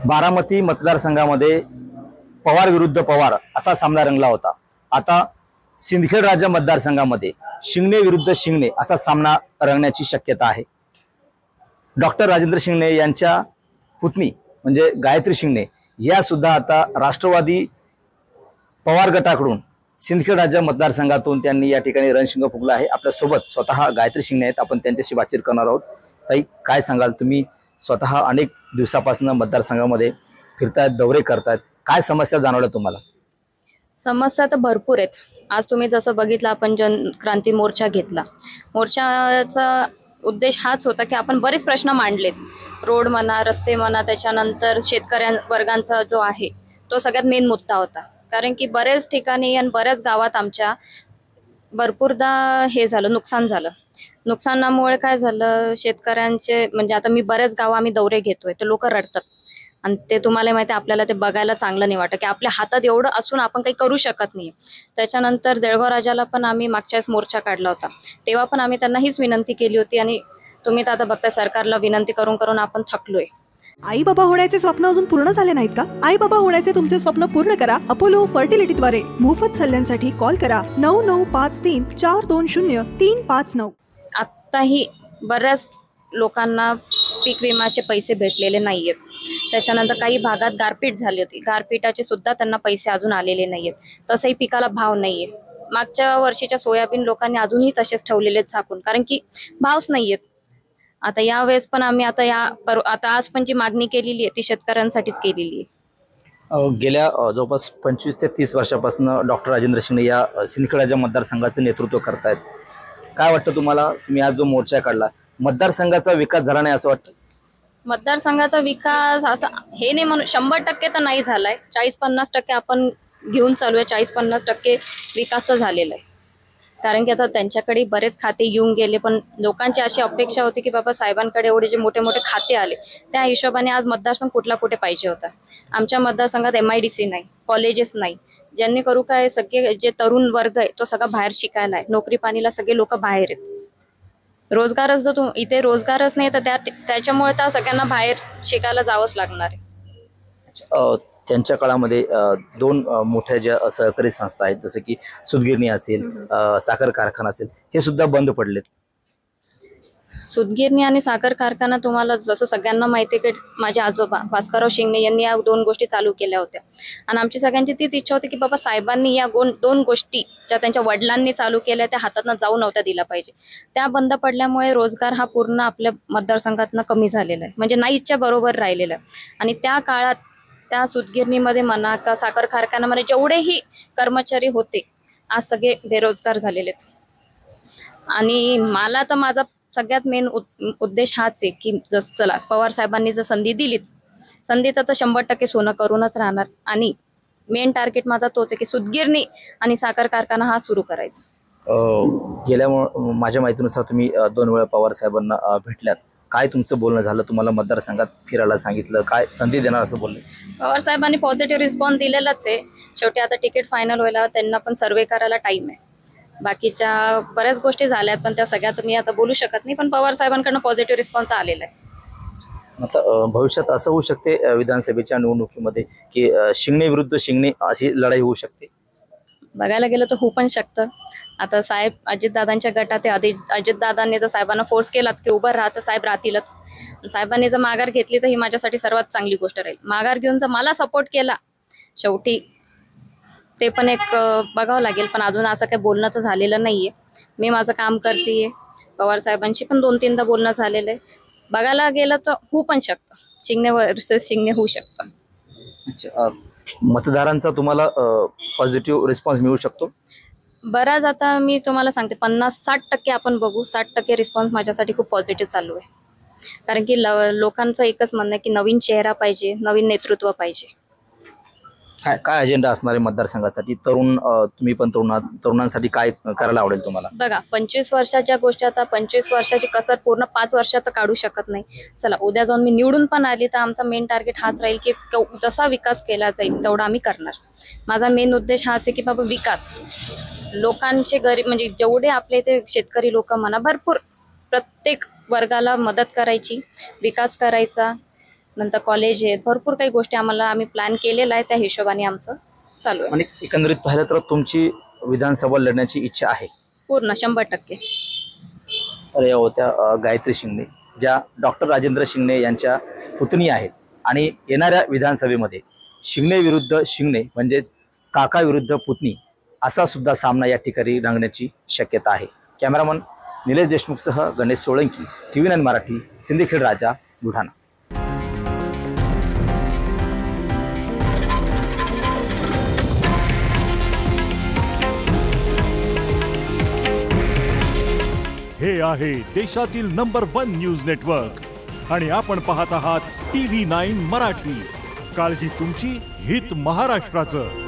बारामती मतदारसंघामध्ये पवार विरुद्ध पवार असा सामना रंगला होता। आता सिंदखेड राजा मतदारसंघामध्ये शिंगणे विरुद्ध शिंगणे असा सामना रंगण्याची शक्यता आहे। डॉक्टर राजेंद्र शिंगणे यांच्या पुतणी म्हणजे गायत्री शिंगणे या सुद्धा आता राष्ट्रवादी पवार गटाकडून सिंदखेड राजा मतदारसंघातून त्यांनी या ठिकाणी रणशिंग फुंकला आहे। आपल्या सोबत स्वतः गायत्री शिंगणे आहेत, आपण त्यांच्याशी बातचीत करणार आहोत। ताई, काय सांगाल? तुम्ही स्वतः अनेक दिवसापासून मतदारसंघामध्ये फिरतायत, दौरे करतायत, काय समस्या जाणवल्या तुम्हाला? समस्या तर भरपूर आहेत। आज तुम्ही जसं बघितलं, आपण जनक्रांती मोर्चा घेतला। मोर्चाचा उद्देश हाच होता की आपण बरेच प्रश्न मांडलेत, रोड म्हणा, रस्ते म्हणा, त्याच्यानंतर शेतकऱ्या वर्गांचा जो आहे तो सगळ्यात मेन मुद्दा होता। कारण की बरेच ठिकाणी आणि बऱ्याच गावात आमच्या भरपूरदा हे झालं, नुकसान झालं। नुकसानामुळे काय झालं, शेतकऱ्यांचे म्हणजे आता मी बरेच गाव आम्ही दौरे घेतोय तर लोक रडतात, आणि ते तुम्हाला माहिती आहे, आपल्याला ते बघायला चांगलं नाही वाटत की आपल्या हातात एवढं असून आपण काही करू शकत नाही। त्याच्यानंतर देळगाव राजाला पण आम्ही मागच्याच मोर्चा काढला होता, तेव्हा पण आम्ही त्यांना हीच विनंती केली होती, आणि तुम्ही तर आता बघताय सरकारला विनंती करून करून आपण थकलोय। आई बाबा होण्याचे स्वप्न अजून पूर्ण झाले नाहीत का? आई बाबा होण्याचे तुमचे स्वप्न पूर्ण करा अपोलो फर्टिलिटीद्वारे। मोफत सल्ल्यांसाठी कॉल करा 9953420359। आत्ताही बऱ्याच लोकांना पीक विम्याचे पैसे भेटलेले नाहीयेत। त्याच्यानंतर काही भागात गारपीट झाली होती, गारपीटाचे सुद्धा त्यांना पैसे अजून आलेले नाहीयेत। तसंही पिकाला भाव नाहीये। मागच्या वर्षीच्या सोयाबीन लोकांनी अजूनही तसेच ठेवलेले झाकून, कारण की भावच नाहीयेत। आता या वेळेस पण आम्ही आता आज पण जी मागणी केलेली आहे ती शेतकऱ्यांसाठीच केलेली आहे। गेल्या जवळपास 25 ते 30 वर्षापासून डॉक्टर राजेंद्र शिंगणे या सिंदखेड राजा मतदारसंघाचं नेतृत्व करतायत। काय वाटतं तुम्हाला? तुम्ही आज जो मोर्चा काढला, मतदारसंघाचा विकास झाला नाही असं वाटतं? मतदारसंघाचा विकास असा हे नाही म्हणू, 100% तर नाही झालाय, 40-50% आपण घेऊन चालू आहे। 40-50% विकास तर झालेला आहे, कारण की आता त्यांच्याकडे बरेच खाते येऊन गेले, पण लोकांची अशी अपेक्षा होती की बाबा साहेबांकडे एवढे जे मोठे मोठे खाते आले, त्या हिशोबाने आज मतदारसंघ कुठला कुठे पाहिजे होता। आमच्या मतदारसंघात MIDC नाही, कॉलेजेस नाही, ज्यांनी करू काय, सगळे जे तरुण वर्ग आहे तो सगळा बाहेर शिकायला आहे, नोकरी पाणीला सगळे लोक बाहेर आहेत। रोजगारच जर इथे रोजगारच नाही तर त्याच्यामुळे तर सगळ्यांना बाहेर शिकायला जावंच लागणार आहे। त्यांच्या काळामध्ये दोन मोठ्या ज्या सहकारी संस्था आहेत, जसं की सूतगिरणी असेल, साखर कारखाना असेल, हे सुद्धा बंद पडलेत। सूतगिरणी आणि साखर कारखाना तुम्हाला जसं सगळ्यांना माहिती आहे की माझे आजोबा भास्करराव शिंगणे यांनी या दोन गोष्टी चालू केल्या होत्या, आणि आमची सगळ्यांची तीच इच्छा होती की बाबा साहेबांनी या दोन गोष्टी ज्या त्यांच्या वडिलांनी चालू केल्या त्या हातातनं जाऊ नव्हत्या दिला पाहिजे। त्या बंद पडल्यामुळे रोजगार हा पूर्ण आपल्या मतदारसंघातनं कमी झालेला आहे, म्हणजे नाहीच्या बरोबर राहिलेला आहे। आणि त्या काळात त्या सूतगिरणीमध्ये म्हणा का साखर कारखान्यामध्ये जेवढेही कर्मचारी होते आज सगळे बेरोजगार झालेले आहेत। आणि मला तर माझा सगळ्यात मेन उद्देश हाच आहे की चला, पवार साहेबांनी जर संधी दिलीच, संधीचं तर 100% सोनं करूनच राहणार, आणि मेन टार्गेट माझा तोच आहे की सूतगिरणी आणि साखर कारखाना हा सुरू करायचा। गेल्या माझ्या माहितीनुसार तुम्ही 2 वेळा पवार साहेबांना भेटल्यात, काय तुमचं बोलणं झालं? तुम्हाला मतदारसंघात फिरायला सांगितलं, काय संधी देणार असं बोलले? पवार साहेबांनी पॉझिटिव्ह रिस्पॉन्स दिलेलाच आहे। शेवटी आता तिकीट फायनल व्हायला त्यांना पण सर्वे करायला टाइम आहे। बाकीच्या बऱ्याच गोष्टी झाल्यात, पण त्या सगळ्यात मी आता बोलू शकत नाही, पण पवार साहेबांकडून पॉझिटिव्ह रिस्पॉन्स आलेला आहे। आता भविष्यात असं होऊ शकते विधानसभेच्या निवडणुकीमध्ये की शिंगणे विरुद्ध शिंगणे अशी लढाई होऊ शकते? बघायला गेलं तर होऊ पण शकतं। आता साहेब अजितदादांच्या गटात आहे, अजितदादांनी तर साहेबांना फोर्स केलाच की उभं राहा, तर साहेब राहतीलच। साहेबांनी जर माघार घेतली तर ही माझ्यासाठी सर्वात चांगली गोष्ट राहील। माघार घेऊन जर मला सपोर्ट केला, शेवटी ते पण एक बघावं लागेल, पण अजून असं काही बोलणं तर झालेलं नाहीये। मी माझं काम करतेय, पवार साहेबांशी पण 2-3दा बोलणं झालेलं आहे। बघायला गेलं तर होऊ पण शकतं, शिंगणे वर्सेस शिंगणे होऊ शकतं। अच्छा, मतदारांचा तुम्हाला पॉझिटिव्ह रिस्पॉन्स मिळू शकतो? बराच आता मी तुम्हाला सांगते 50-60% आपण बघू, 60% रिस्पॉन्स माझ्यासाठी खूप पॉझिटिव्ह चालू आहे। कारण की लोकांचं एकच म्हणणं आहे की नवीन चेहरा पाहिजे, नवीन नेतृत्व पाहिजे। काय काय अजेंडा असणार आहे मतदारसंघासाठी? तुम्ही पण तरुणांसाठी काय करायला आवडेल तुम्हाला? बघा, 25 वर्षाच्या गोष्टी, आता 25 वर्षाची कसर पूर्ण 5 वर्षात काढू शकत नाही। चला, उद्या जाऊन मी निवडून पण आली तर आमचा मेन टार्गेट हाच राहील की जसा विकास केला जाईल तेवढा आम्ही करणार। माझा मेन उद्देश हाच आहे की बाबा विकास, लोकांचे गरीब म्हणजे जेवढे आपले इथे शेतकरी लोक म्हणा, भरपूर प्रत्येक वर्गाला मदत करायची, विकास करायचा, नंतर कॉलेज आहेत, भरपूर काही गोष्टी आम्ही प्लॅन केलेला आहे, त्या हिशोबाने आमचं चालू आहे. आणि एकंदरीत पाहिलं तर तुमची विधानसभा लढण्याची इच्छा आहे? पूर्ण 100%. तर या होत्या गायत्री शिंगणे, ज्या डॉक्टर राजेंद्र शिंगणे यांच्या पुतणी आहेत. आणि येणाऱ्या विधानसभेमध्ये शिंगणे विरुद्ध शिंगणे म्हणजेच काका विरुद्ध पुतणी असा सुद्धा सामना या ठिकाणी रंगण्याची शक्यता आहे. Cameraman Nilesh देशमुखसह Ganesh Solanki, TV9 Marathi, Sindkhed Raja, Buldhana. हे आहे देशातील नंबर 1 न्यूज नेटवर्क आणि आपण पाहत आहात TV9 मराठी. काळजी तुमची, हित महाराष्ट्राचं.